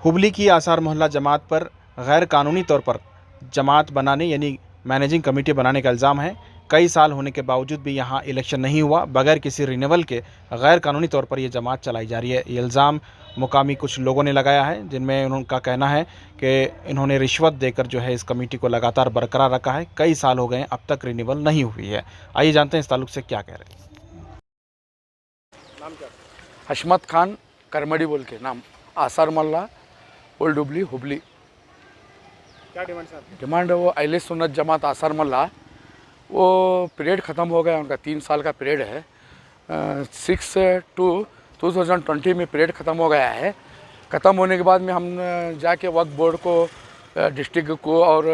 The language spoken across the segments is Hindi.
हुबली की आसार मोहल्ला जमात पर गैर कानूनी तौर पर जमात बनाने यानी मैनेजिंग कमेटी बनाने का इल्ज़ाम है। कई साल होने के बावजूद भी यहाँ इलेक्शन नहीं हुआ। बगैर किसी रिन्यूअल के गैर कानूनी तौर पर ये जमात चलाई जा रही है। ये इल्ज़ाम मुकामी कुछ लोगों ने लगाया है, जिनमें उनका कहना है कि इन्होंने रिश्वत देकर जो है इस कमेटी को लगातार बरकरार रखा है। कई साल हो गए हैं, अब तक रिन्यूअल नहीं हुई है। आइए जानते हैं इस ताल्लुक से क्या कह रहे हैं। नाम क्या? हशमत खान करमड़ी बोल के नाम, आसार मोहल्ला, ओल्ड हुबली, हुबली। क्या डिमांड है आपकी? डिमांड है वो अहले सुन्नत जमात आसार मोहल्ला, वो पीरियड ख़त्म हो गया उनका, 3 साल का पीरियड है। 6/2/2020 में पीरियड ख़त्म हो गया है। ख़त्म होने के बाद में हम जाके वक्फ बोर्ड को, डिस्ट्रिक्ट को और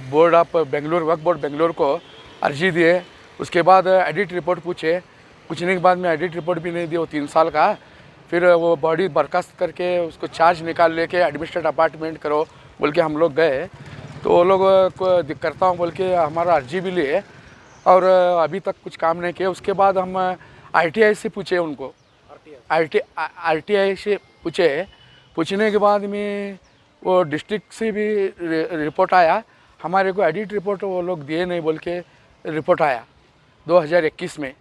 board of Bangalore, Waqf board Bangalore को अर्जी दिए। उसके बाद एडिट रिपोर्ट पूछने के बाद में एडिट रिपोर्ट भी नहीं दी वो 3 साल का। फिर वो बॉडी बर्खास्त करके उसको चार्ज निकाल लेके एडमिनिस्ट्रेटिव अपार्टमेंट करो बोल के हम लोग गए, तो वो लोग को करता हूँ बोल के हमारा अर्जी भी लिए और अभी तक कुछ काम नहीं किया। उसके बाद हम आरटीआई से पूछे उनको, आरटीआई से पूछने के बाद में वो डिस्ट्रिक्ट से भी रिपोर्ट आया, हमारे को एडिट रिपोर्ट वो लोग दिए नहीं बोल के रिपोर्ट आया 2021 में।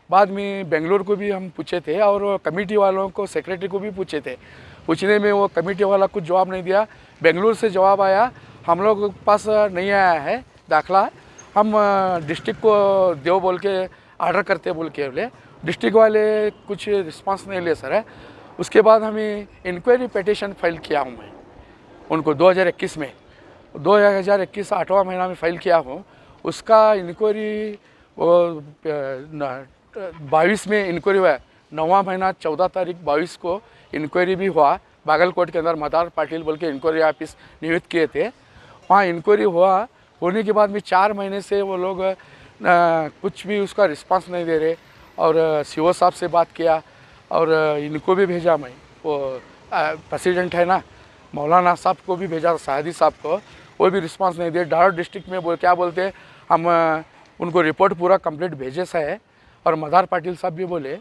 बाद में बेंगलोर को भी हम पूछे थे और कमेटी वालों को, सेक्रेटरी को भी पूछे थे। पूछने में वो कमेटी वाला कुछ जवाब नहीं दिया। बेंगलोर से जवाब आया, हम लोग के पास नहीं आया है दाखला, हम डिस्ट्रिक्ट को दो बोल के आर्डर करते बोल के बोले। डिस्ट्रिक्ट वाले कुछ रिस्पांस नहीं ले सर है। उसके बाद हमें इंक्वायरी पिटीशन फाइल किया हूँ मैं उनको 2021 में, 2021 8वां महीना में फाइल किया हूँ। उसका इंक्वायरी वो 22 में इंक्वायरी हुआ, 9वां महीना 14 तारीख 22 को इंक्वायरी भी हुआ। बागलकोट के अंदर मदार पाटिल बोल के इंक्वायरी ऑफिस नियुक्त किए थे, वहाँ इंक्वायरी हुआ। होने के बाद में 4 महीने से वो लोग कुछ भी उसका रिस्पांस नहीं दे रहे और सीओ साहब से बात किया और इनको भी भेजा मैं, वो प्रेसिडेंट है ना मौलाना साहब को भी भेजा, साहदी साहब को, वो भी रिस्पांस नहीं दे। डारोर डिस्ट्रिक्ट में क्या बोलते, हम उनको रिपोर्ट पूरा कंप्लीट भेजे सा है और मदार पाटिल साहब भी बोले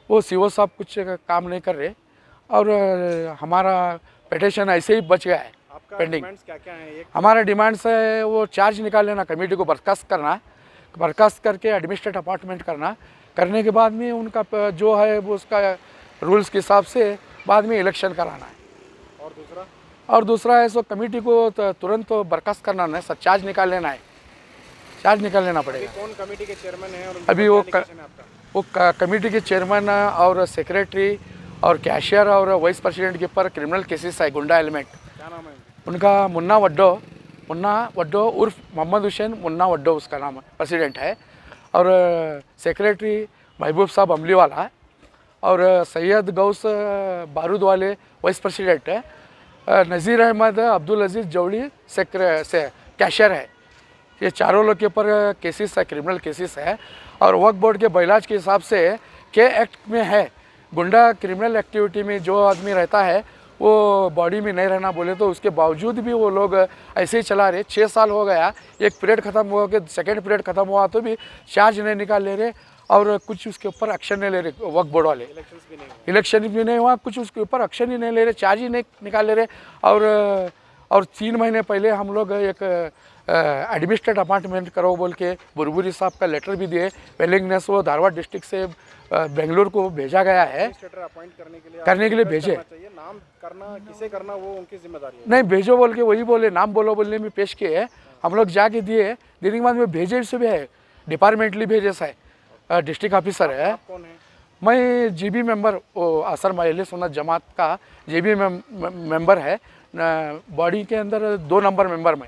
वो सीओ साहब कुछ काम नहीं कर रहे और हमारा पिटीशन ऐसे ही बच गया है पेंडिंग। क्या है? हमारा डिमांड्स है वो चार्ज निकाल लेना, कमेटी को बर्खास्त करना, बर्खास्त करके एडमिनिस्ट्रेटिव अपार्टमेंट करना, करने के बाद में उनका जो है वो उसका रूल्स के हिसाब से बाद में इलेक्शन कराना है। और दूसरा है सो कमेटी को तुरंत बर्खास्त करना है, सब चार्ज निकाल लेना है, चार्ज निकाल लेना पड़ेगा। कौन कमेटी के चेयरमैन है? और अभी वो कमेटी के चेयरमैन और सेक्रेटरी और कैशियर और वाइस प्रेसिडेंट के ऊपर क्रिमिनल केसेस है, गुंडा एलिमेंट। क्या नाम है उनका? मुन्ना वड्डो उर्फ मोहम्मद हुसैन मुन्ना वड्डो उसका नाम है, प्रेसिडेंट है। और सेक्रेटरी महबूब साहब अमली वाला और सैयद गौस बारूद वाले वाइस प्रेसिडेंट है। नज़ीर अहमद अब्दुल अजीज़ जौड़ी कैशियर है। ये चारों लोग के ऊपर केसेस है, क्रिमिनल केसेस है। और वक्फ बोर्ड के बैलाज के हिसाब से के एक्ट में है, गुंडा क्रिमिनल एक्टिविटी में जो आदमी रहता है वो बॉडी में नहीं रहना बोले, तो उसके बावजूद भी वो लोग ऐसे ही चला रहे। 6 साल हो गया, एक पीरियड ख़त्म हुआ के सेकेंड पीरियड ख़त्म हुआ तो भी चार्ज नहीं निकाल ले रहे और कुछ उसके ऊपर एक्शन नहीं ले रहे वक्फ बोर्ड वाले। इलेक्शन भी नहीं हुआ, कुछ उसके ऊपर एक्शन ही नहीं ले रहे, चार्ज ही नहीं निकाल ले रहे। और 3 महीने पहले हम लोग एक एडमिनिस्ट्रेटिव अपार्टमेंट करो बोल के बुरबुरी साहब का लेटर भी दिए। वेलिंगनेस वो धारवाड़ डिस्ट्रिक्ट से बेंगलोर को भेजा गया है, अपॉइंट करने के लिए भेजे। नाम करना किसे करना वो उनकी जिम्मेदारी है। नहीं भेजो बोल के वही बोले, नाम बोलो बोलने में पेश किए हैं। हम लोग जाके दिए, देने के बाद में भेजे से भी है, डिपार्टमेंटली भेजे सा है, डिस्ट्रिक्ट ऑफिसर है। कौन है? मैं जीबी मेंबर, वो आसर अहले सुन्नत जमात का जीबी मेंबर है। बॉडी के अंदर 2 नंबर मेंबर में।